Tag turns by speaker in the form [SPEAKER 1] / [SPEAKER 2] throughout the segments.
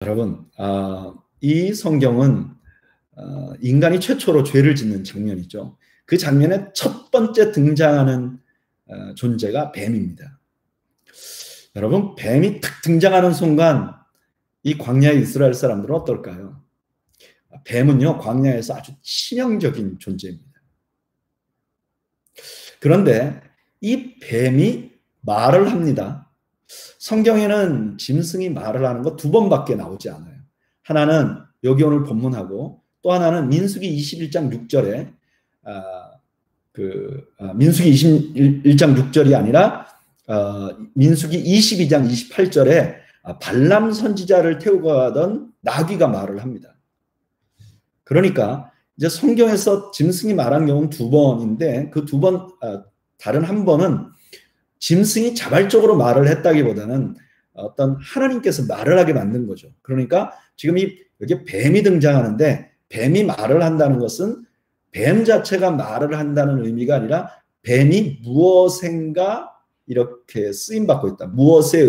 [SPEAKER 1] 여러분, 이 성경은 인간이 최초로 죄를 짓는 장면이죠. 그 장면에 첫 번째 등장하는 존재가 뱀입니다. 여러분, 뱀이 탁 등장하는 순간 이 광야의 이스라엘 사람들은 어떨까요? 뱀은요, 광야에서 아주 치명적인 존재입니다. 그런데 이 뱀이 말을 합니다. 성경에는 짐승이 말을 하는 거 두 번밖에 나오지 않아요. 하나는 여기 오늘 본문하고 또 하나는 민수기 21장 6절에 민수기 21장 6절이 아니라 민수기 22장 28절에 발람 선지자를 태우고 가던 나귀가 말을 합니다. 그러니까 이제 성경에서 짐승이 말한 경우는 두 번인데 그 두 번, 다른 한 번은 짐승이 자발적으로 말을 했다기보다는 어떤 하나님께서 말을 하게 만든 거죠. 그러니까 지금 여기 뱀이 등장하는데 뱀이 말을 한다는 것은 뱀 자체가 말을 한다는 의미가 아니라 뱀이 무엇인가 이렇게 쓰임받고 있다. 무엇에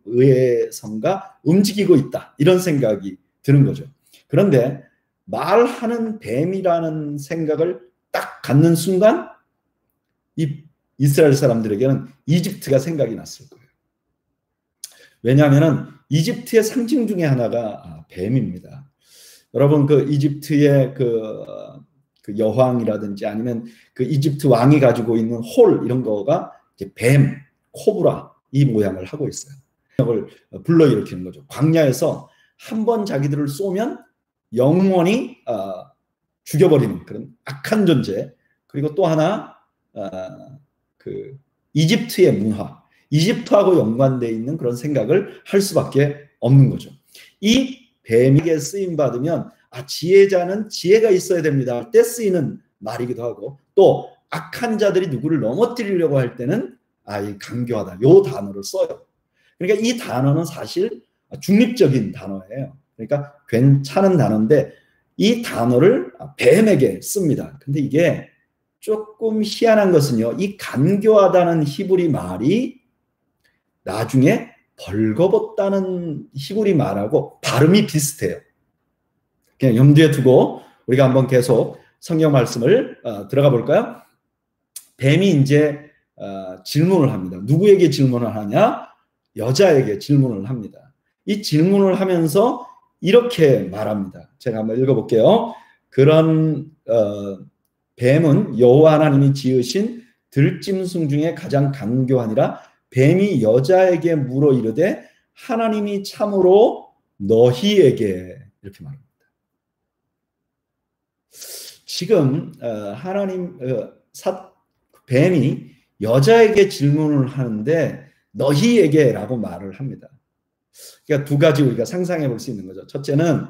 [SPEAKER 1] 의해선가 움직이고 있다. 이런 생각이 드는 거죠. 그런데 말하는 뱀이라는 생각을 딱 갖는 순간 이 이스라엘 사람들에게는 이집트가 생각이 났을 거예요. 왜냐하면 이집트의 상징 중에 하나가 뱀입니다. 여러분 그 이집트의 그 여왕이라든지 아니면 그 이집트 왕이 가지고 있는 홀 이런 거가 이제 뱀, 코브라 이 모양을 하고 있어요. 을 불러일으키는 거죠. 광야에서 한 번 자기들을 쏘면 영원히 죽여버리는 그런 악한 존재. 그리고 또 하나 그 이집트의 문화, 이집트하고 연관되어 있는 그런 생각을 할 수밖에 없는 거죠. 이 뱀에게 쓰임 받으면 지혜자는 지혜가 있어야 됩니다 할 때 쓰이는 말이기도 하고 또 악한 자들이 누구를 넘어뜨리려고 할 때는 이 강교하다 요 단어를 써요. 그러니까 이 단어는 사실 중립적인 단어예요. 그러니까 괜찮은 단어인데 이 단어를 뱀에게 씁니다. 근데 이게 조금 희한한 것은요. 이 간교하다는 히브리 말이 나중에 벌거벗다는 히브리 말하고 발음이 비슷해요. 그냥 염두에 두고 우리가 한번 계속 성경 말씀을 들어가 볼까요? 뱀이 이제 질문을 합니다. 누구에게 질문을 하냐? 여자에게 질문을 합니다. 이 질문을 하면서 이렇게 말합니다. 제가 한번 읽어볼게요. 그런 뱀은 여호와 하나님이 지으신 들짐승 중에 가장 간교하니라. 뱀이 여자에게 물어 이르되 하나님이 참으로 너희에게 이렇게 말합니다. 지금 뱀이 여자에게 질문을 하는데 너희에게라고 말을 합니다. 그러니까 두 가지 우리가 상상해 볼 수 있는 거죠. 첫째는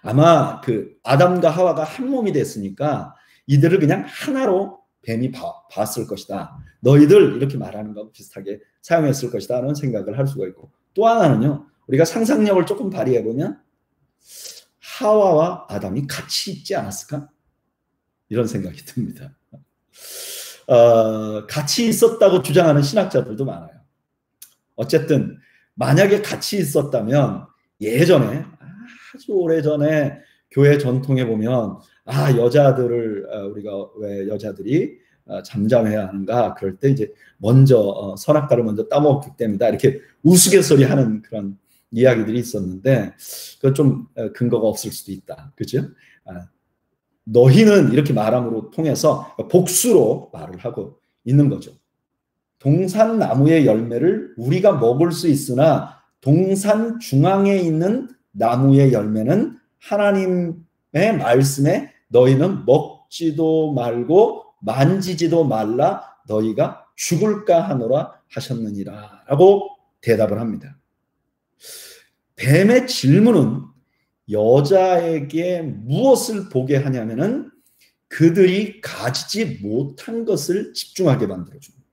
[SPEAKER 1] 아마 그 아담과 하와가 한 몸이 됐으니까 이들을 그냥 하나로 뱀이 봤을 것이다. 너희들 이렇게 말하는 거하고 비슷하게 사용했을 것이다 하는 생각을 할 수가 있고 또 하나는요. 우리가 상상력을 조금 발휘해 보면 하와와 아담이 같이 있지 않았을까? 이런 생각이 듭니다. 같이 있었다고 주장하는 신학자들도 많아요. 어쨌든 만약에 같이 있었다면 예전에 아주 오래전에 교회 전통에 보면 여자들을 우리가 왜 여자들이 잠잠해야 하는가 그럴 때 이제 먼저 선악과를 먼저 따먹기 때문이다 이렇게 우스갯소리 하는 그런 이야기들이 있었는데 그건 좀 근거가 없을 수도 있다. 그렇죠? 너희는 이렇게 말함으로 통해서 복수로 말을 하고 있는 거죠. 동산 나무의 열매를 우리가 먹을 수 있으나 동산 중앙에 있는 나무의 열매는 하나님의 말씀에 너희는 먹지도 말고 만지지도 말라 너희가 죽을까 하노라 하셨느니라 라고 대답을 합니다. 뱀의 질문은 여자에게 무엇을 보게 하냐면은 그들이 가지지 못한 것을 집중하게 만들어줍니다.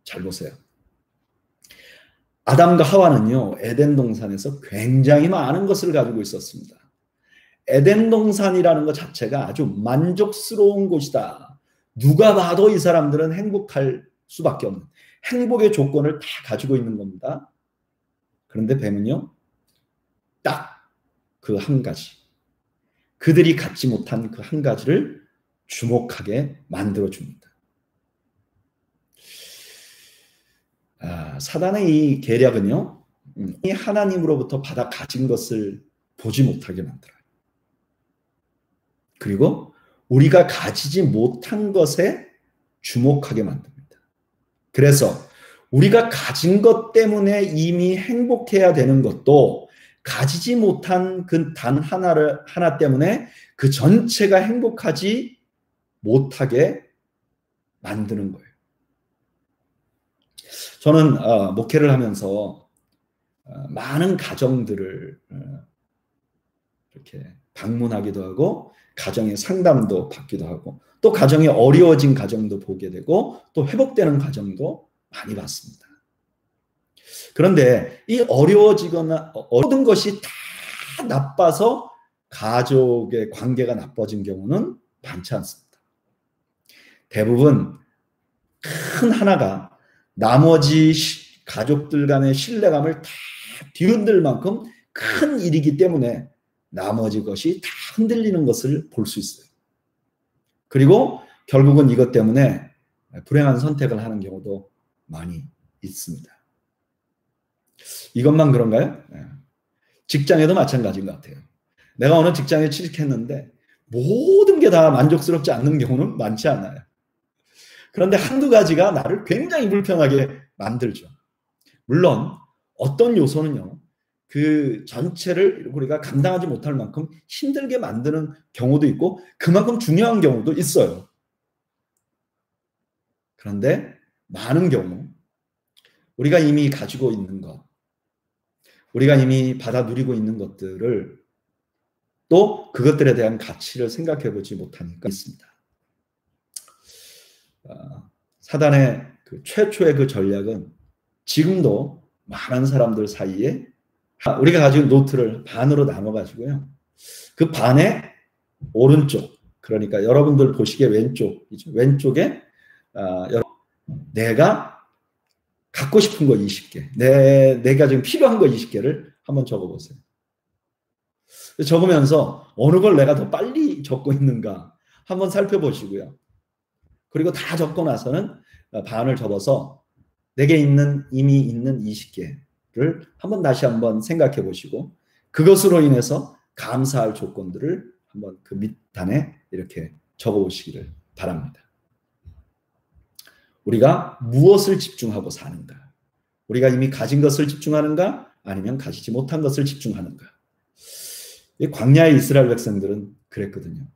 [SPEAKER 1] 잘 보세요. 아담과 하와는요, 에덴 동산에서 굉장히 많은 것을 가지고 있었습니다. 에덴 동산이라는 것 자체가 아주 만족스러운 곳이다. 누가 봐도 이 사람들은 행복할 수밖에 없는 행복의 조건을 다 가지고 있는 겁니다. 그런데 뱀은요, 딱 그 한 가지, 그들이 갖지 못한 그 한 가지를 주목하게 만들어줍니다. 사단의 이 계략은요, 이 하나님으로부터 받아 가진 것을 보지 못하게 만들어요. 그리고 우리가 가지지 못한 것에 주목하게 만듭니다. 그래서 우리가 가진 것 때문에 이미 행복해야 되는 것도 가지지 못한 그 단 하나 때문에 그 전체가 행복하지 못하게 만드는 거예요. 저는 목회를 하면서 많은 가정들을 이렇게 방문하기도 하고 가정의 상담도 받기도 하고 또 가정이 어려워진 가정도 보게 되고 또 회복되는 가정도 많이 봤습니다. 그런데 이 어려워지거나 모든 것이 다 나빠서 가족의 관계가 나빠진 경우는 많지 않습니다. 대부분 큰 하나가 나머지 가족들 간의 신뢰감을 다 뒤흔들 만큼 큰 일이기 때문에 나머지 것이 다 흔들리는 것을 볼 수 있어요. 그리고 결국은 이것 때문에 불행한 선택을 하는 경우도 많이 있습니다. 이것만 그런가요? 직장에도 마찬가지인 것 같아요. 내가 어느 직장에 취직했는데 모든 게 다 만족스럽지 않는 경우는 많지 않아요. 그런데 한두 가지가 나를 굉장히 불편하게 만들죠. 물론 어떤 요소는요, 그 전체를 우리가 감당하지 못할 만큼 힘들게 만드는 경우도 있고 그만큼 중요한 경우도 있어요. 그런데 많은 경우 우리가 이미 가지고 있는 것, 우리가 이미 받아 누리고 있는 것들을 또 그것들에 대한 가치를 생각해 보지 못하니까 있습니다. 사단의 그 최초의 그 전략은 지금도 많은 사람들 사이에 우리가 가지고 노트를 반으로 나눠가지고요. 그 반의 오른쪽, 그러니까 여러분들 보시기에 왼쪽이죠. 왼쪽에 내가 갖고 싶은 거 20개, 내가 지금 필요한 거 20개를 한번 적어보세요. 적으면서 어느 걸 내가 더 빨리 적고 있는가 한번 살펴보시고요. 그리고 다 적고 나서는 반을 접어서 내게 이미 있는 20개를 다시 한번 생각해 보시고 그것으로 인해서 감사할 조건들을 한번 그 밑단에 이렇게 적어 보시기를 바랍니다. 우리가 무엇을 집중하고 사는가? 우리가 이미 가진 것을 집중하는가? 아니면 가지지 못한 것을 집중하는가? 광야의 이스라엘 백성들은 그랬거든요.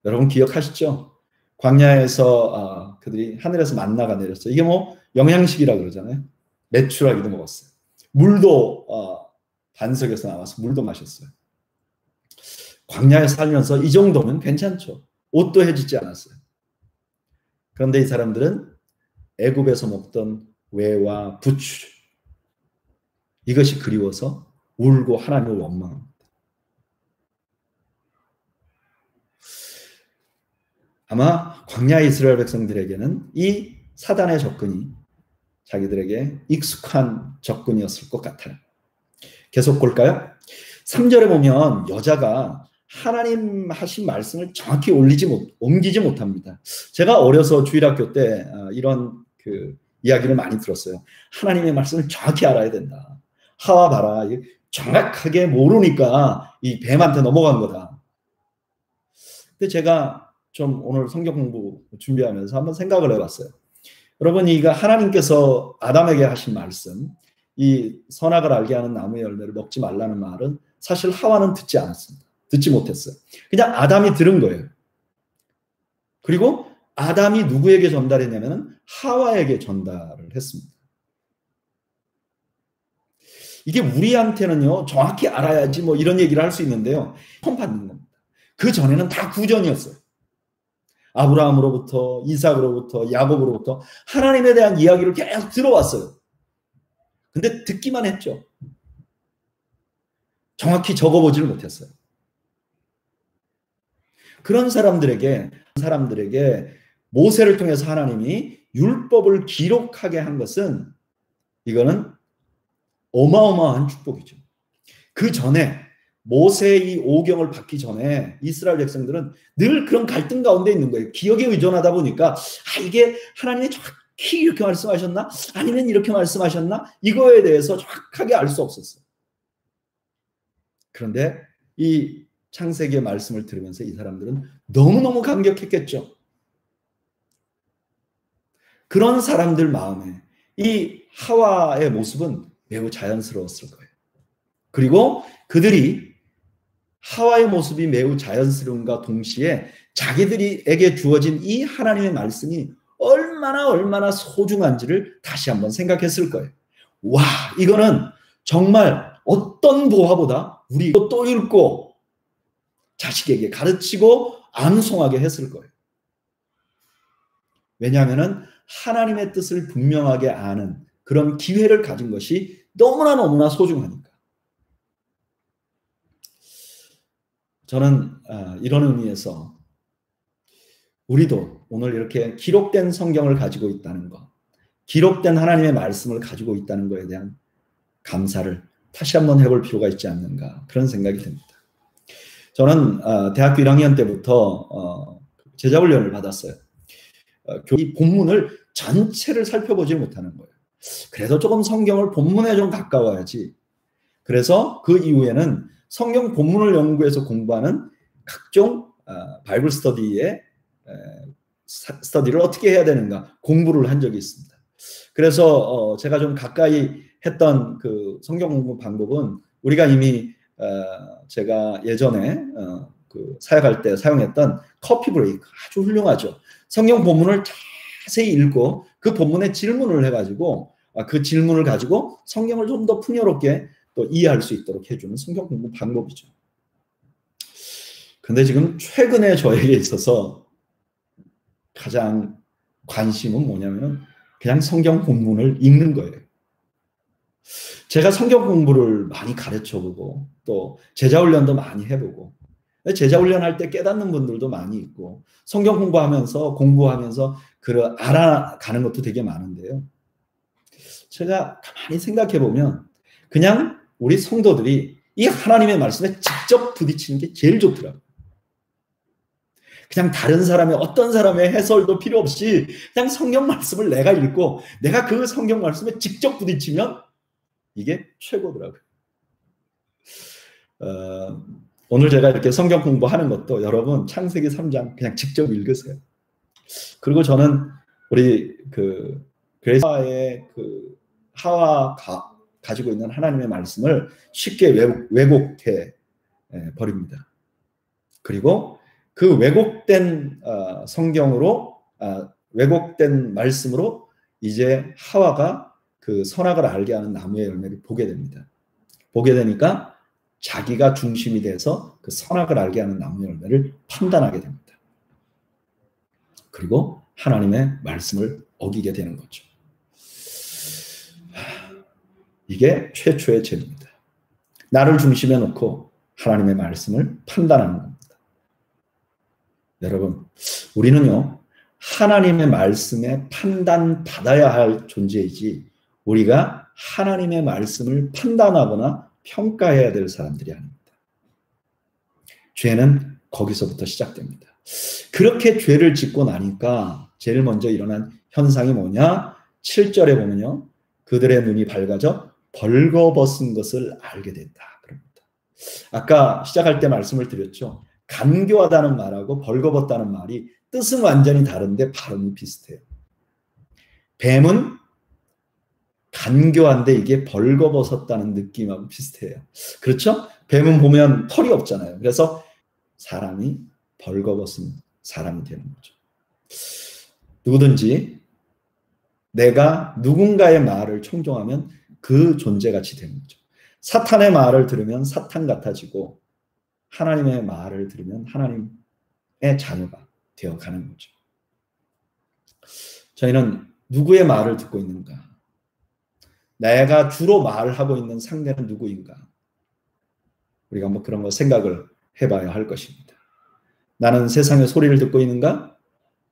[SPEAKER 1] 여러분 기억하시죠? 광야에서 그들이 하늘에서 만나가 내렸어요. 이게 뭐 영양식이라 그러잖아요. 메추라기도 먹었어요. 물도 반석에서 나와서 물도 마셨어요. 광야에 살면서 이 정도면 괜찮죠. 옷도 해지지 않았어요. 그런데 이 사람들은 애굽에서 먹던 외와 부추, 이것이 그리워서 울고 하나님을 원망합니다. 아마 광야의 이스라엘 백성들에게는 이 사단의 접근이 자기들에게 익숙한 접근이었을 것 같아요. 계속 볼까요? 3절에 보면 여자가 하나님 하신 말씀을 정확히 옮기지 못합니다. 제가 어려서 주일학교 때 이런 그 이야기를 많이 들었어요. 하나님의 말씀을 정확히 알아야 된다. 하와 봐라. 정확하게 모르니까 이 뱀한테 넘어간 거다. 근데 제가 좀 오늘 성경 공부 준비하면서 한번 생각을 해봤어요. 여러분, 이거 하나님께서 아담에게 하신 말씀, 이 선악을 알게 하는 나무의 열매를 먹지 말라는 말은 사실 하와는 듣지 않았습니다. 듣지 못했어요. 그냥 아담이 들은 거예요. 그리고 아담이 누구에게 전달했냐면 하와에게 전달을 했습니다. 이게 우리한테는요, 정확히 알아야지 뭐 이런 얘기를 할 수 있는데요. 처음 받는 겁니다. 그 전에는 다 구전이었어요. 아브라함으로부터, 이삭으로부터, 야곱으로부터 하나님에 대한 이야기를 계속 들어왔어요. 근데 듣기만 했죠. 정확히 적어보지를 못했어요. 그런 사람들에게 모세를 통해서 하나님이 율법을 기록하게 한 것은 이거는 어마어마한 축복이죠. 그 전에 모세의 이 오경을 받기 전에 이스라엘 백성들은 늘 그런 갈등 가운데 있는 거예요. 기억에 의존하다 보니까 이게 하나님이 정확히 이렇게 말씀하셨나? 아니면 이렇게 말씀하셨나? 이거에 대해서 정확하게 알 수 없었어요. 그런데 이 창세기의 말씀을 들으면서 이 사람들은 너무너무 감격했겠죠. 그런 사람들 마음에 이 하와의 모습은 매우 자연스러웠을 거예요. 그리고 그들이 하와의 모습이 매우 자연스러움과 동시에 자기들에게 주어진 이 하나님의 말씀이 얼마나 소중한지를 다시 한번 생각했을 거예요. 와, 이거는 정말 어떤 보화보다 우리도 또 읽고 자식에게 가르치고 암송하게 했을 거예요. 왜냐하면 하나님의 뜻을 분명하게 아는 그런 기회를 가진 것이 너무나 소중하니까. 저는 이런 의미에서 우리도 오늘 이렇게 기록된 성경을 가지고 있다는 것, 기록된 하나님의 말씀을 가지고 있다는 것에 대한 감사를 다시 한번 해볼 필요가 있지 않는가, 그런 생각이 듭니다. 저는 대학교 1학년 때부터 제자훈련을 받았어요. 이 본문을 전체를 살펴보지 못하는 거예요. 그래서 조금 성경을 본문에 좀 가까워야지. 그래서 그 이후에는 성경 본문을 연구해서 공부하는 각종 바이블 스터디를 어떻게 해야 되는가 공부를 한 적이 있습니다. 그래서 제가 좀 가까이 했던 그 성경 공부 방법은 우리가 이미 제가 예전에 그 사역할 때 사용했던 커피 브레이크, 아주 훌륭하죠. 성경 본문을 자세히 읽고 그 본문에 질문을 해가지고 그 질문을 가지고 성경을 좀 더 풍요롭게 또 이해할 수 있도록 해주는 성경 공부 방법이죠. 근데 지금 최근에 저에게 있어서 가장 관심은 뭐냐면은 그냥 성경 본문을 읽는 거예요. 제가 성경 공부를 많이 가르쳐보고 또 제자훈련도 많이 해보고, 제자훈련할 때 깨닫는 분들도 많이 있고 성경 공부하면서 알아가는 것도 되게 많은데요. 제가 가만히 생각해 보면 그냥 우리 성도들이 이 하나님의 말씀에 직접 부딪히는 게 제일 좋더라고요. 그냥 다른 사람의 어떤 사람의 해설도 필요 없이 그냥 성경 말씀을 내가 읽고 내가 그 성경 말씀에 직접 부딪히면 이게 최고더라고요. 오늘 제가 이렇게 성경 공부하는 것도 여러분 창세기 3장 그냥 직접 읽으세요. 그리고 저는 우리 그레이스의 하와가 가지고 있는 하나님의 말씀을 쉽게 왜곡해 버립니다. 그리고 그 왜곡된 성경으로 왜곡된 말씀으로 이제 하와가 그 선악을 알게 하는 나무의 열매를 보게 됩니다. 보게 되니까 자기가 중심이 돼서 그 선악을 알게 하는 나무 열매를 판단하게 됩니다. 그리고 하나님의 말씀을 어기게 되는 거죠. 이게 최초의 죄입니다. 나를 중심에 놓고 하나님의 말씀을 판단하는 겁니다. 여러분, 우리는요, 하나님의 말씀에 판단받아야 할 존재이지 우리가 하나님의 말씀을 판단하거나 평가해야 될 사람들이 아닙니다. 죄는 거기서부터 시작됩니다. 그렇게 죄를 짓고 나니까 제일 먼저 일어난 현상이 뭐냐? 7절에 보면요, 그들의 눈이 밝아져 벌거벗은 것을 알게 된다. 그럽니다. 아까 시작할 때 말씀을 드렸죠. 간교하다는 말하고 벌거벗다는 말이 뜻은 완전히 다른데 발음이 비슷해요. 뱀은 간교한데 이게 벌거벗었다는 느낌하고 비슷해요. 그렇죠? 뱀은 보면 털이 없잖아요. 그래서 사람이 벌거벗은 사람이 되는 거죠. 누구든지 내가 누군가의 말을 청종하면 그 존재같이 되는 거죠. 사탄의 말을 들으면 사탄 같아지고 하나님의 말을 들으면 하나님의 자녀가 되어가는 거죠. 저희는 누구의 말을 듣고 있는가? 내가 주로 말하고 있는 상대는 누구인가? 우리가 한번 그런 거 생각을 해봐야 할 것입니다. 나는 세상의 소리를 듣고 있는가?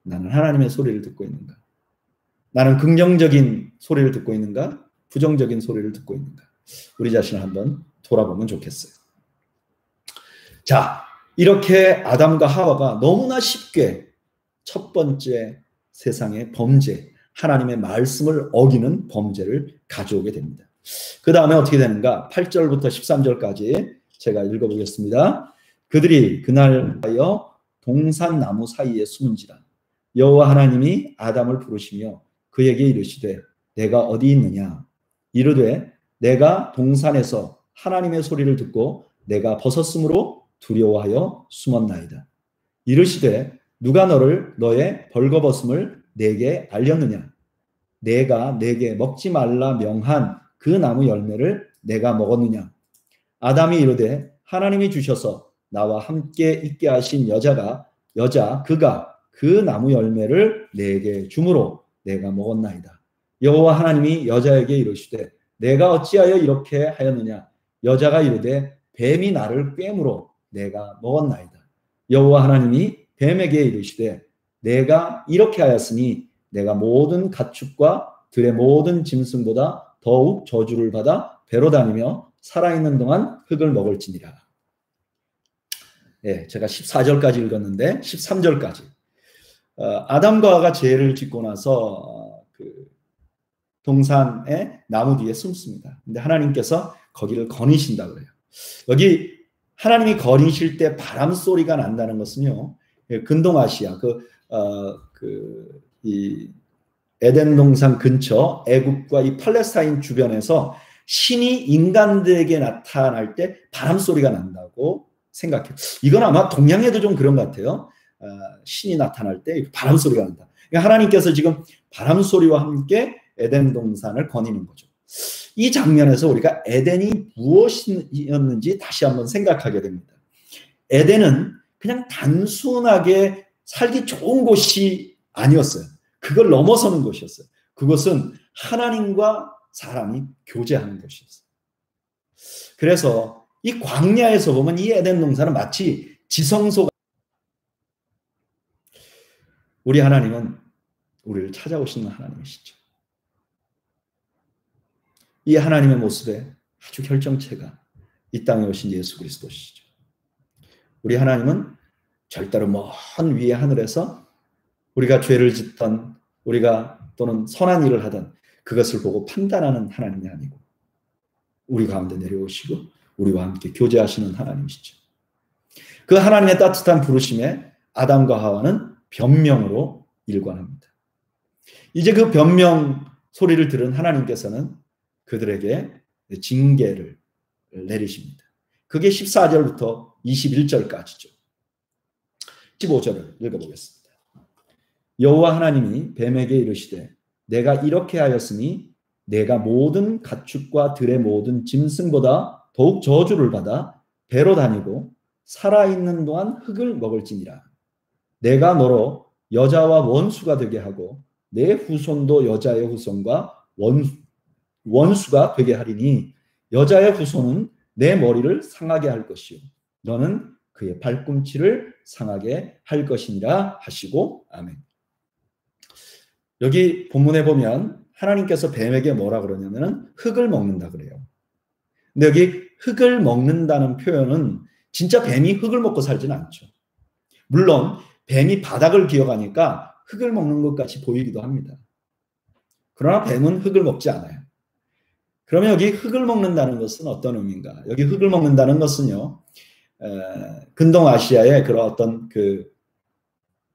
[SPEAKER 1] 나는 하나님의 소리를 듣고 있는가? 나는 긍정적인 소리를 듣고 있는가? 부정적인 소리를 듣고 있는가? 우리 자신을 한번 돌아보면 좋겠어요. 자, 이렇게 아담과 하와가 너무나 쉽게 첫 번째 세상의 범죄, 하나님의 말씀을 어기는 범죄를 가져오게 됩니다. 그 다음에 어떻게 되는가? 8절부터 13절까지 제가 읽어보겠습니다. 그들이 그날하여 동산나무 사이에 숨은지라 여호와 하나님이 아담을 부르시며 그에게 이르시되 내가 어디 있느냐? 이르되 내가 동산에서 하나님의 소리를 듣고 내가 벗었으므로 두려워하여 숨었나이다. 이르시되 누가 너의 벌거벗음을 내게 알렸느냐? 내가 내게 먹지 말라 명한 그 나무 열매를 내가 먹었느냐? 아담이 이르되 하나님이 주셔서 나와 함께 있게 하신 그가 그 나무 열매를 내게 주므로 내가 먹었나이다. 여호와 하나님이 여자에게 이르시되 내가 어찌하여 이렇게 하였느냐? 여자가 이르되 뱀이 나를 꿰므로 내가 먹었나이다. 여호와 하나님이 뱀에게 이르시되 내가 이렇게 하였으니 내가 모든 가축과 들의 모든 짐승보다 더욱 저주를 받아 배로 다니며 살아있는 동안 흙을 먹을지니라. 예, 제가 14절까지 읽었는데 13절까지 아담과 하와가 죄를 짓고 나서 그 동산의 나무 뒤에 숨습니다. 근데 하나님께서 거기를 거니신다고 그래요. 여기 하나님이 거니실 때 바람 소리가 난다는 것은요, 근동아시아 이 에덴 동산 근처 애국과 이 팔레스타인 주변에서 신이 인간들에게 나타날 때 바람 소리가 난다고 생각해요. 이건 아마 동양에도 좀 그런 것 같아요. 신이 나타날 때 바람 소리가 난다. 그러니까 하나님께서 지금 바람 소리와 함께 에덴 동산을 거니는 거죠. 이 장면에서 우리가 에덴이 무엇이었는지 다시 한번 생각하게 됩니다. 에덴은 그냥 단순하게 살기 좋은 곳이 아니었어요. 그걸 넘어서는 곳이었어요. 그것은 하나님과 사람이 교제하는 곳이었어요. 그래서 이 광야에서 보면 이 에덴 동산은 마치 지성소가, 우리 하나님은 우리를 찾아오시는 하나님이시죠. 이 하나님의 모습에 아주 결정체가 이 땅에 오신 예수 그리스도시죠. 우리 하나님은 절대로 먼 위의 하늘에서 우리가 죄를 짓던, 우리가 또는 선한 일을 하던 그것을 보고 판단하는 하나님이 아니고 우리 가운데 내려오시고 우리와 함께 교제하시는 하나님이시죠. 그 하나님의 따뜻한 부르심에 아담과 하와는 변명으로 일관합니다. 이제 그 변명 소리를 들은 하나님께서는 그들에게 징계를 내리십니다. 그게 14절부터 21절까지죠. 15절을 읽어보겠습니다. 여호와 하나님이 뱀에게 이르시되 내가 이렇게 하였으니 내가 모든 가축과 들의 모든 짐승보다 더욱 저주를 받아 배로 다니고 살아있는 동안 흙을 먹을지니라. 내가 너로 여자와 원수가 되게 하고 내 후손도 여자의 후손과 원수가 되게 하리니 여자의 후손은 내 머리를 상하게 할 것이요 너는 그의 발꿈치를 상하게 할 것이니라 하시고 아멘. 여기 본문에 보면 하나님께서 뱀에게 뭐라 그러냐면 흙을 먹는다 그래요. 근데 여기 흙을 먹는다는 표현은 진짜 뱀이 흙을 먹고 살지는 않죠. 물론 뱀이 바닥을 기어가니까 흙을 먹는 것 같이 보이기도 합니다. 그러나 뱀은 흙을 먹지 않아요. 그러면 여기 흙을 먹는다는 것은 어떤 의미인가? 여기 흙을 먹는다는 것은요, 근동아시아의 그런 어떤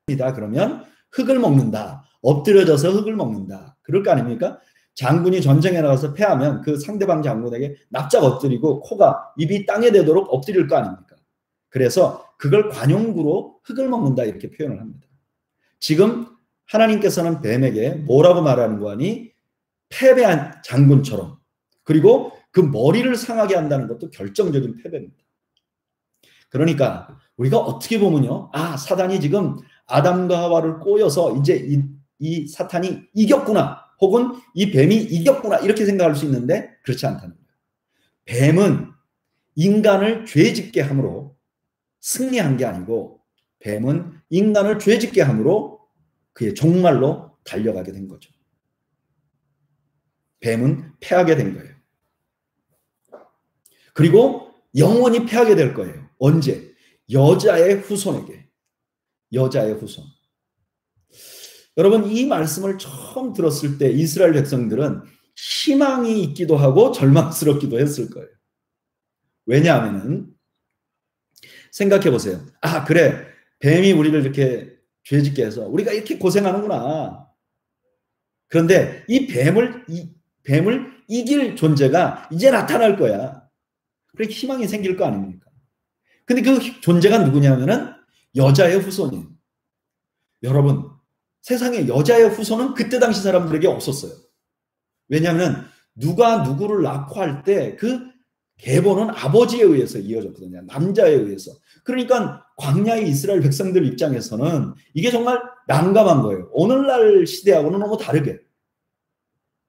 [SPEAKER 1] 이다 그러면 흙을 먹는다. 엎드려져서 흙을 먹는다. 그럴 거 아닙니까? 장군이 전쟁에 나가서 패하면 그 상대방 장군에게 납작 엎드리고 입이 땅에 대도록 엎드릴 거 아닙니까? 그래서 그걸 관용구로 흙을 먹는다 이렇게 표현을 합니다. 지금 하나님께서는 뱀에게 뭐라고 말하는 거니? 패배한 장군처럼, 그리고 그 머리를 상하게 한다는 것도 결정적인 패배입니다. 그러니까 우리가 어떻게 보면요, 사단이 지금 아담과 하와를 꼬여서 이제 이 사탄이 이겼구나, 혹은 이 뱀이 이겼구나 이렇게 생각할 수 있는데 그렇지 않다는 거예요. 뱀은 인간을 죄짓게 함으로 승리한 게 아니고 뱀은 인간을 죄짓게 함으로 그의 종말로 달려가게 된 거죠. 뱀은 패하게 된 거예요. 그리고 영원히 패하게 될 거예요. 언제? 여자의 후손에게. 여자의 후손. 여러분, 이 말씀을 처음 들었을 때 이스라엘 백성들은 희망이 있기도 하고 절망스럽기도 했을 거예요. 왜냐하면 생각해 보세요. 아, 그래. 뱀이 우리를 이렇게 죄짓게 해서 우리가 이렇게 고생하는구나. 그런데 이 뱀을 이길 존재가 이제 나타날 거야. 그렇게 희망이 생길 거 아닙니까? 근데 그 존재가 누구냐면은 여자의 후손이에요. 여러분, 세상에 여자의 후손은 그때 당시 사람들에게 없었어요. 왜냐하면 누가 누구를 낳고 할 때 그 계보는 아버지에 의해서 이어졌거든요. 남자에 의해서. 그러니까 광야의 이스라엘 백성들 입장에서는 이게 정말 난감한 거예요. 오늘날 시대하고는 너무 다르게.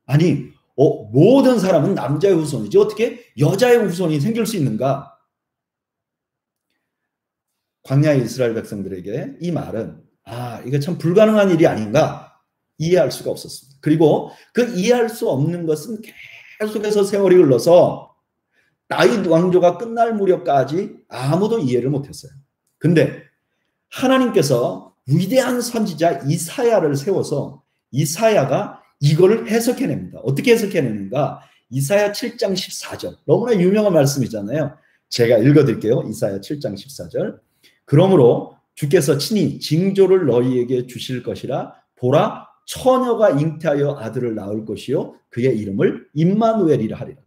[SPEAKER 1] 아니, 모든 사람은 남자의 후손이지 어떻게 여자의 후손이 생길 수 있는가? 광야의 이스라엘 백성들에게 이 말은 이게 참 불가능한 일이 아닌가 이해할 수가 없었습니다. 그리고 그 이해할 수 없는 것은 계속해서 세월이 흘러서 다윗 왕조가 끝날 무렵까지 아무도 이해를 못했어요. 근데 하나님께서 위대한 선지자 이사야를 세워서 이사야가 이거를 해석해냅니다. 어떻게 해석해내는가? 이사야 7장 14절. 너무나 유명한 말씀이잖아요. 제가 읽어드릴게요. 이사야 7장 14절. 그러므로 주께서 친히 징조를 너희에게 주실 것이라. 보라, 처녀가 잉태하여 아들을 낳을 것이요 그의 이름을 임마누엘이라 하리라.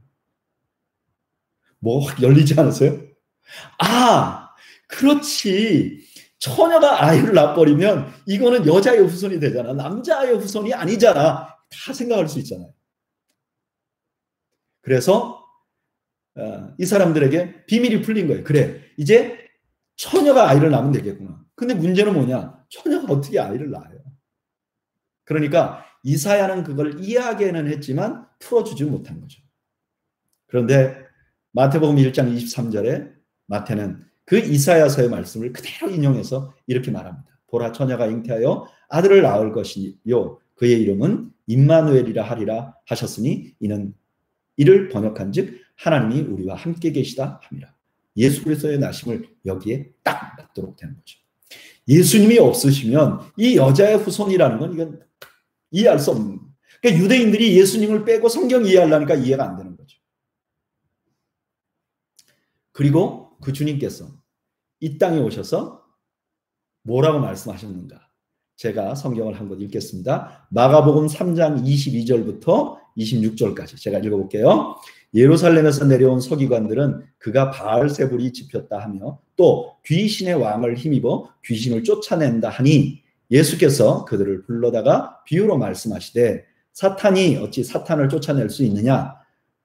[SPEAKER 1] 뭐 확 열리지 않으세요? 그렇지. 처녀가 아이를 낳아버리면 이거는 여자의 후손이 되잖아. 남자의 후손이 아니잖아. 다 생각할 수 있잖아요. 그래서 이 사람들에게 비밀이 풀린 거예요. 그래, 이제 처녀가 아이를 낳으면 되겠구나. 근데 문제는 뭐냐? 처녀가 어떻게 아이를 낳아요? 그러니까 이사야는 그걸 이해하게는 했지만 풀어주지 못한 거죠. 그런데 마태복음 1장 23절에 마태는 그 이사야서의 말씀을 그대로 인용해서 이렇게 말합니다. 보라, 처녀가 잉태하여 아들을 낳을 것이요 그의 이름은 임마누엘이라 하리라 하셨으니 이를 번역한즉 하나님이 우리와 함께 계시다 함이라. 예수 그리스도의 나심을 여기에 딱 맞도록 되는 거죠. 예수님이 없으시면 이 여자의 후손이라는 건 이건 이해할 수 없는 거예요. 그러니까 유대인들이 예수님을 빼고 성경 이해하려니까 이해가 안 되는 거죠. 그리고 그 주님께서 이 땅에 오셔서 뭐라고 말씀하셨는가? 제가 성경을 한번 읽겠습니다. 마가복음 3장 22절부터 26절까지 제가 읽어볼게요. 예루살렘에서 내려온 서기관들은 그가 바알세불이 집혔다 하며 또 귀신의 왕을 힘입어 귀신을 쫓아낸다 하니 예수께서 그들을 불러다가 비유로 말씀하시되 사탄이 어찌 사탄을 쫓아낼 수 있느냐?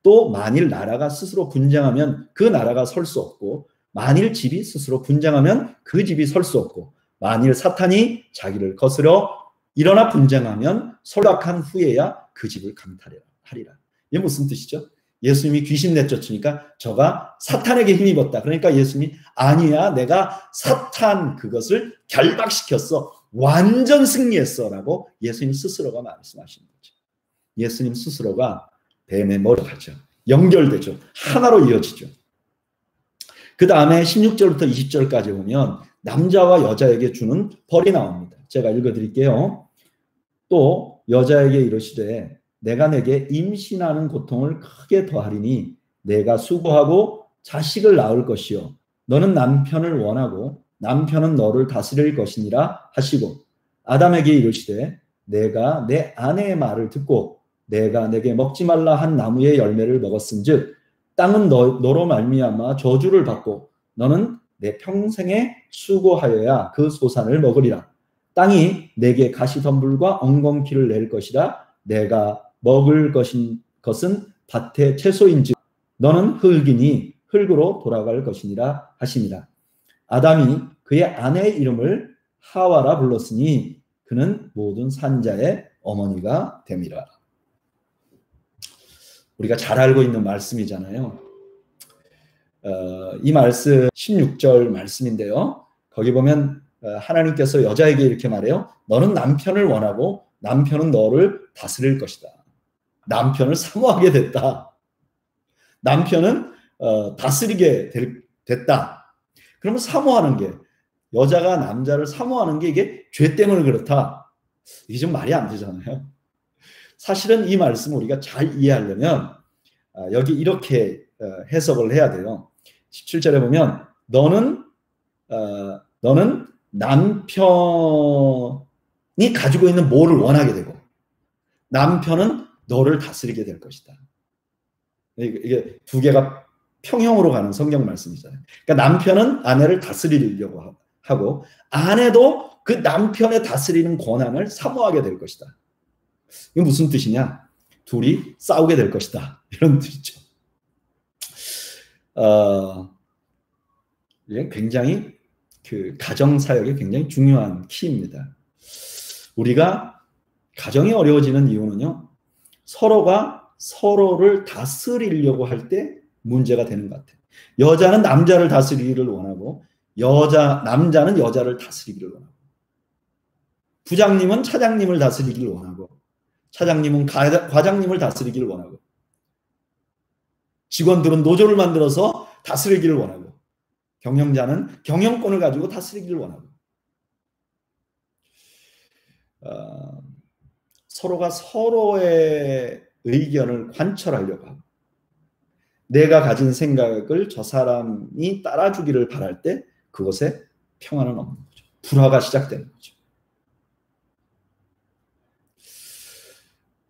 [SPEAKER 1] 또 만일 나라가 스스로 분쟁하면 그 나라가 설 수 없고 만일 집이 스스로 분쟁하면 그 집이 설 수 없고 만일 사탄이 자기를 거스려 일어나 분쟁하면 설악한 후에야 그 집을 강탈하리라. 이게 무슨 뜻이죠? 예수님이 귀신 내쫓으니까 저가 사탄에게 힘입었다. 그러니까 예수님이 아니야, 내가 사탄 그것을 결박시켰어. 완전 승리했어 라고 예수님 스스로가 말씀하시는 거죠. 예수님 스스로가 뱀의 머리가 하죠. 연결되죠. 하나로 이어지죠. 그 다음에 16절부터 20절까지 보면 남자와 여자에게 주는 벌이 나옵니다. 제가 읽어드릴게요. 또 여자에게 이르시되 내가 내게 임신하는 고통을 크게 더하리니 내가 수고하고 자식을 낳을 것이요 너는 남편을 원하고 남편은 너를 다스릴 것이니라 하시고 아담에게 이르시되 내가 내 아내의 말을 듣고 내가 내게 먹지 말라 한 나무의 열매를 먹었은즉 땅은 너로 말미암아 저주를 받고 너는 내 평생에 수고하여야 그 소산을 먹으리라. 땅이 내게 가시덤불과 엉겅퀴를 낼 것이라. 내가 먹을 것은 밭의 채소인즉 너는 흙이니 흙으로 돌아갈 것이니라 하시니라. 아담이 그의 아내의 이름을 하와라 불렀으니 그는 모든 산자의 어머니가 됨이라. 우리가 잘 알고 있는 말씀이잖아요. 이 말씀 16절 말씀인데요. 거기 보면 하나님께서 여자에게 이렇게 말해요. 너는 남편을 원하고 남편은 너를 다스릴 것이다. 남편을 사모하게 됐다. 남편은 다스리게 됐다. 그러면 사모하는 게, 여자가 남자를 사모하는 게 이게 죄 때문에 그렇다. 이게 좀 말이 안 되잖아요. 사실은 이 말씀을 우리가 잘 이해하려면 여기 이렇게 해석을 해야 돼요. 17절에 보면 너는 남편이 가지고 있는 뭐를 원하게 되고 남편은 너를 다스리게 될 것이다. 이게 두 개가 평형으로 가는 성경 말씀이잖아요. 그러니까 남편은 아내를 다스리려고 하고 아내도 그 남편의 다스리는 권한을 사모하게 될 것이다. 이게 무슨 뜻이냐? 둘이 싸우게 될 것이다. 이런 뜻이죠. 이게 굉장히 그 가정 사역에 굉장히 중요한 키입니다. 우리가 가정이 어려워지는 이유는요, 서로가 서로를 다스리려고 할 때 문제가 되는 것 같아요. 여자는 남자를 다스리기를 원하고 남자는 여자를 다스리기를 원하고 부장님은 차장님을 다스리기를 원하고 차장님은 과장님을 다스리기를 원하고 직원들은 노조를 만들어서 다스리기를 원하고 경영자는 경영권을 가지고 다스리기를 원하고 서로가 서로의 의견을 관철하려고 하고 내가 가진 생각을 저 사람이 따라주기를 바랄 때 그것에 평안은 없는 거죠. 불화가 시작되는 거죠.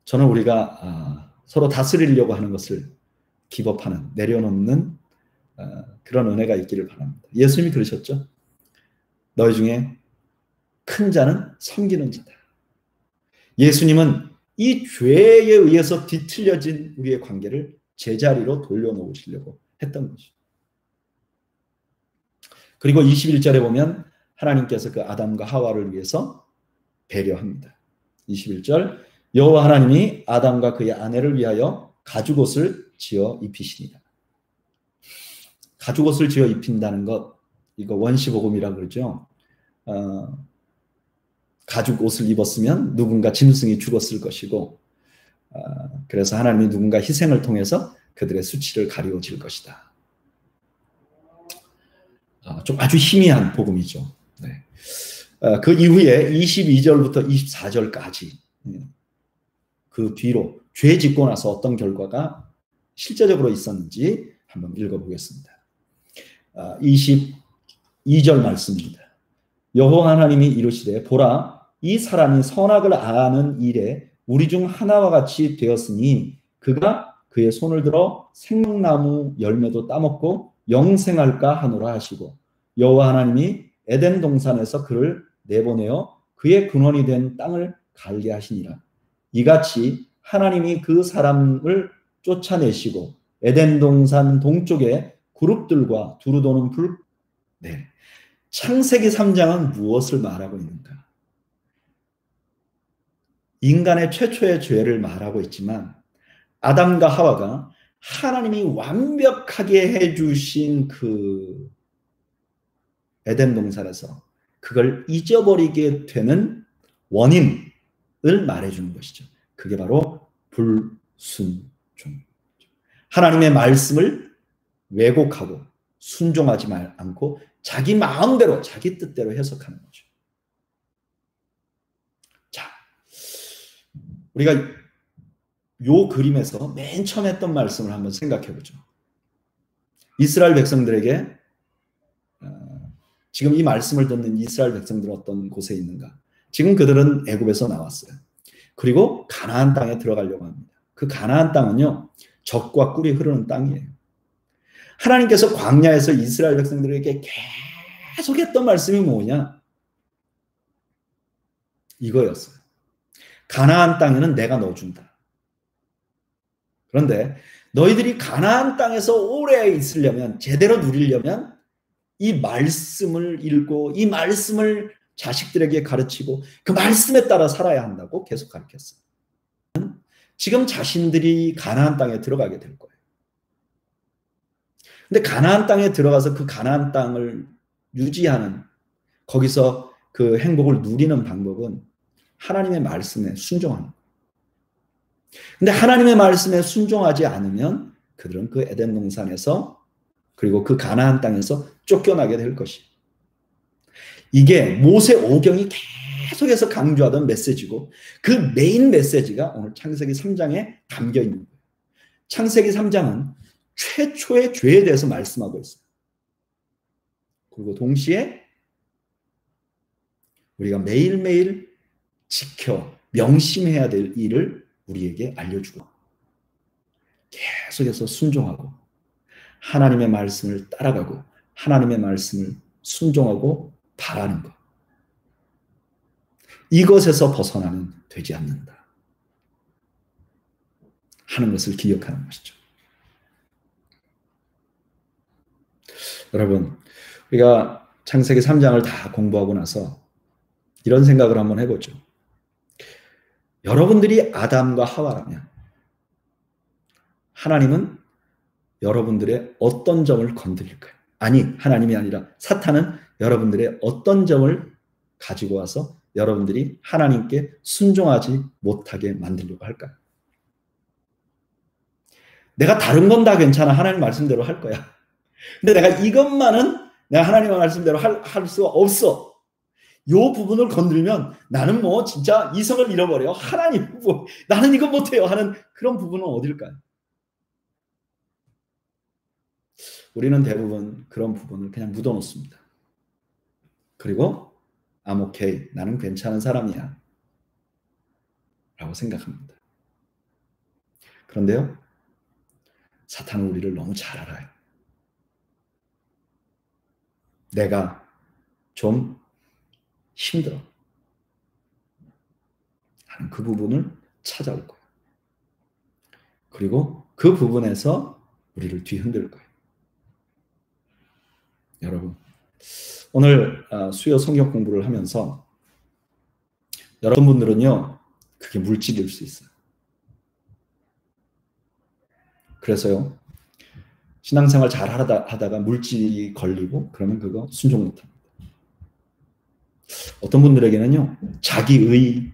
[SPEAKER 1] 저는 우리가 서로 다스리려고 하는 것을 기법하는, 내려놓는 그런 은혜가 있기를 바랍니다. 예수님이 그러셨죠. 너희 중에 큰 자는 섬기는 자다. 예수님은 이 죄에 의해서 뒤틀려진 우리의 관계를 제자리로 돌려놓으시려고 했던 것이죠. 그리고 21절에 보면 하나님께서 그 아담과 하와를 위해서 배려합니다. 21절 여호와 하나님이 아담과 그의 아내를 위하여 가죽옷을 지어 입히시니라. 가죽옷을 지어 입힌다는 것, 이거 원시복음이라고 그러죠. 가죽옷을 입었으면 누군가 짐승이 죽었을 것이고 그래서 하나님이 누군가 희생을 통해서 그들의 수치를 가리워질 것이다. 좀 아주 희미한 복음이죠. 네. 그 이후에 22절부터 24절까지 그 뒤로 죄 짓고 나서 어떤 결과가 실제적으로 있었는지 한번 읽어보겠습니다. 22절 말씀입니다. 여호와 하나님이 이르시되 보라 이 사람이 선악을 아는 일에 우리 중 하나와 같이 되었으니 그가 그의 손을 들어 생명나무 열매도 따먹고 영생할까 하노라 하시고 여호와 하나님이 에덴 동산에서 그를 내보내어 그의 근원이 된 땅을 갈게 하시니라. 이같이 하나님이 그 사람을 쫓아내시고 에덴 동산 동쪽에 그룹들과 두루 도는 불. 네. 창세기 3장은 무엇을 말하고 있는가? 인간의 최초의 죄를 말하고 있지만 아담과 하와가 하나님이 완벽하게 해주신 그 에덴 동산에서 그걸 잊어버리게 되는 원인을 말해주는 것이죠. 그게 바로 불순종. 하나님의 말씀을 왜곡하고 순종하지 않고 자기 마음대로 자기 뜻대로 해석하는 거죠. 자, 우리가 요 그림에서 맨 처음 했던 말씀을 한번 생각해 보죠. 이스라엘 백성들에게 지금 이 말씀을 듣는 이스라엘 백성들은 어떤 곳에 있는가? 지금 그들은 애굽에서 나왔어요. 그리고 가나안 땅에 들어가려고 합니다. 그 가나안 땅은요, 젖과 꿀이 흐르는 땅이에요. 하나님께서 광야에서 이스라엘 백성들에게 계속 했던 말씀이 뭐냐? 이거였어요. 가나안 땅에는 내가 넣어준다. 그런데 너희들이 가나안 땅에서 오래 있으려면, 제대로 누리려면 이 말씀을 읽고 이 말씀을 자식들에게 가르치고 그 말씀에 따라 살아야 한다고 계속 가르쳤어요. 지금 자신들이 가나안 땅에 들어가게 될 거예요. 근데 가나안 땅에 들어가서 그 가나안 땅을 유지하는, 거기서 그 행복을 누리는 방법은 하나님의 말씀에 순종하는 거예요. 근데 하나님의 말씀에 순종하지 않으면 그들은 그 에덴 동산에서 그리고 그 가나안 땅에서 쫓겨나게 될 것이에요. 이게 모세 오경이 계속해서 강조하던 메시지고 그 메인 메시지가 오늘 창세기 3장에 담겨 있는 거예요. 창세기 3장은 최초의 죄에 대해서 말씀하고 있어요. 그리고 동시에 우리가 매일매일 지켜 명심해야 될 일을 우리에게 알려주고 계속해서 순종하고 하나님의 말씀을 따라가고 하나님의 말씀을 순종하고 바라는 것. 이것에서 벗어나면 되지 않는다 하는 것을 기억하는 것이죠. 여러분, 우리가 창세기 3장을 다 공부하고 나서 이런 생각을 한번 해보죠. 여러분들이 아담과 하와라면 하나님은 여러분들의 어떤 점을 건드릴까요? 아니, 하나님이 아니라 사탄은 여러분들의 어떤 점을 가지고 와서 여러분들이 하나님께 순종하지 못하게 만들려고 할까요? 내가 다른 건 다 괜찮아. 하나님 말씀대로 할 거야. 근데 내가 이것만은 내가 하나님의 말씀대로 할 수가 없어. 이 부분을 건드리면 나는 뭐 진짜 이성을 잃어버려. 하나님, 뭐, 나는 이거 못해요 하는 그런 부분은 어딜까요? 우리는 대부분 그런 부분을 그냥 묻어놓습니다. 그리고 I'm okay. 나는 괜찮은 사람이야 라고 생각합니다. 그런데요, 사탄은 우리를 너무 잘 알아요. 내가 좀 힘들어 하는 그 부분을 찾아올 거예요. 그리고 그 부분에서 우리를 뒤흔들 거예요. 여러분, 오늘 수요 성경 공부를 하면서 여러분들은요, 그게 물질일 수 있어요. 그래서요, 신앙생활 잘 하다가 물질이 걸리고 그러면 그거 순종 못합니다. 어떤 분들에게는요, 자기의일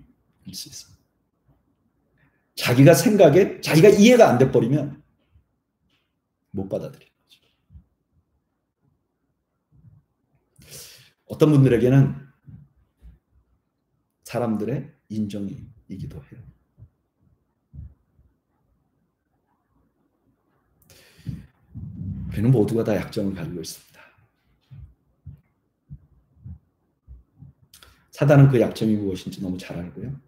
[SPEAKER 1] 수 있어요. 자기가 생각에 자기가 이해가 안 돼 버리면 못 받아들여요. 어떤 분들에게는 사람들의 인정이기도 해요. 우리는 모두가 다 약점을 가지고 있습니다. 사단은 그 약점이 무엇인지 너무 잘 알고요.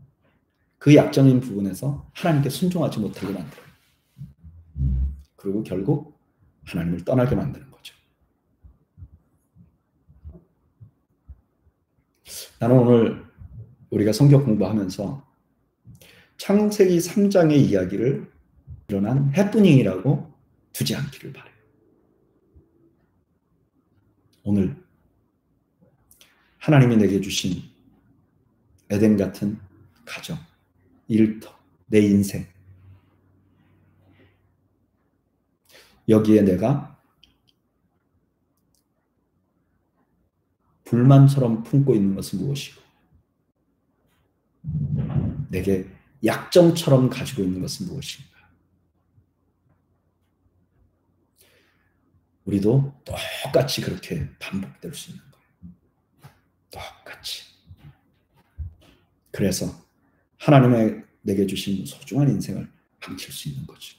[SPEAKER 1] 그 약점인 부분에서 하나님께 순종하지 못하게 만들어요. 그리고 결국 하나님을 떠나게 만드는 거죠. 나는 오늘 우리가 성경 공부하면서 창세기 3장의 이야기를 일어난 해프닝이라고 두지 않기를 바라요. 오늘 하나님이 내게 주신 에덴 같은 가정, 일터, 내 인생, 여기에 내가 불만처럼 품고 있는 것은 무엇이고 내게 약점처럼 가지고 있는 것은 무엇인가. 우리도 똑같이 그렇게 반복될 수 있는 거예요. 똑같이. 그래서 하나님의 내게 주신 소중한 인생을 방칠 수 있는 거죠.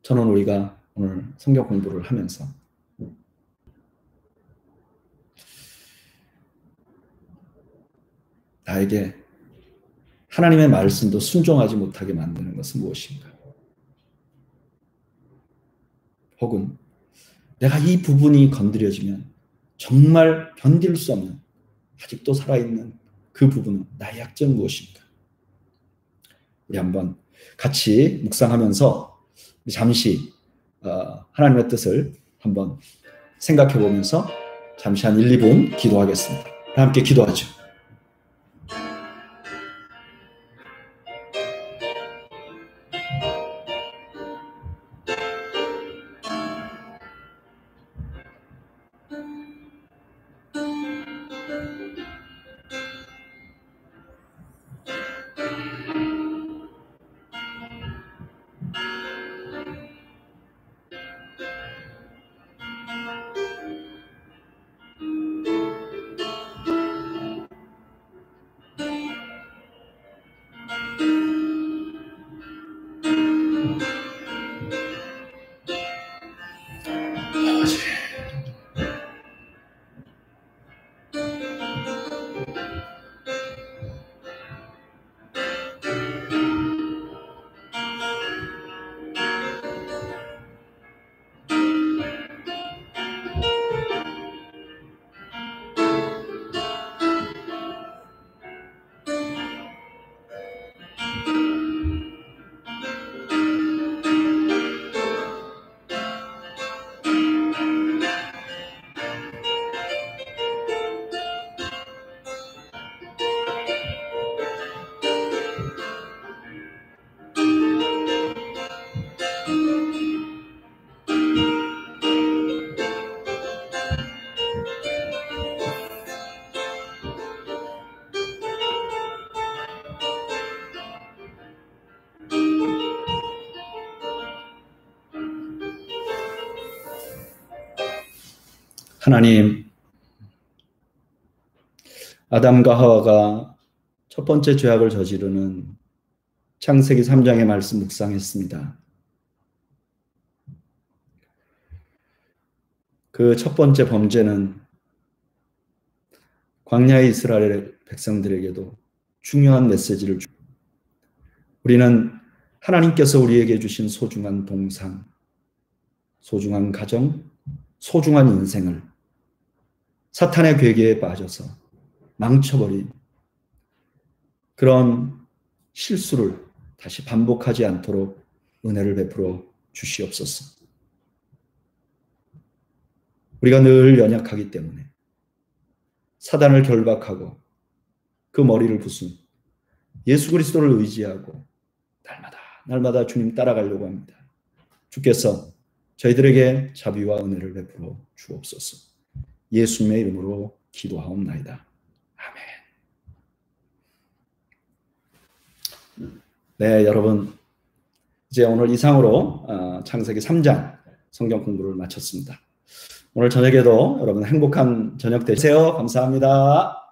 [SPEAKER 1] 저는 우리가 오늘 성경 공부를 하면서 나에게 하나님의 말씀도 순종하지 못하게 만드는 것은 무엇인가? 혹은 내가 이 부분이 건드려지면 정말 견딜 수 없는 아직도 살아있는 그 부분은 나의 약점은 무엇인가? 우리 한번 같이 묵상하면서 잠시 하나님의 뜻을 한번 생각해 보면서 잠시 한 1, 2분 기도하겠습니다. 함께 기도하죠. 하나님, 아담과 하와가 첫 번째 죄악을 저지르는 창세기 3장의 말씀 묵상했습니다. 그 첫 번째 범죄는 광야의 이스라엘 백성들에게도 중요한 메시지를 주고, 우리는 하나님께서 우리에게 주신 소중한 동상, 소중한 가정, 소중한 인생을 사탄의 괴계에 빠져서 망쳐버린 그런 실수를 다시 반복하지 않도록 은혜를 베풀어 주시옵소서. 우리가 늘 연약하기 때문에 사단을 결박하고 그 머리를 부순 예수 그리스도를 의지하고 날마다 주님 따라가려고 합니다. 주께서 저희들에게 자비와 은혜를 베풀어 주옵소서. 예수님의 이름으로 기도하옵나이다. 아멘. 네, 여러분, 이제 오늘 이상으로 창세기 3장 성경 공부를 마쳤습니다. 오늘 저녁에도 여러분 행복한 저녁 되세요. 감사합니다.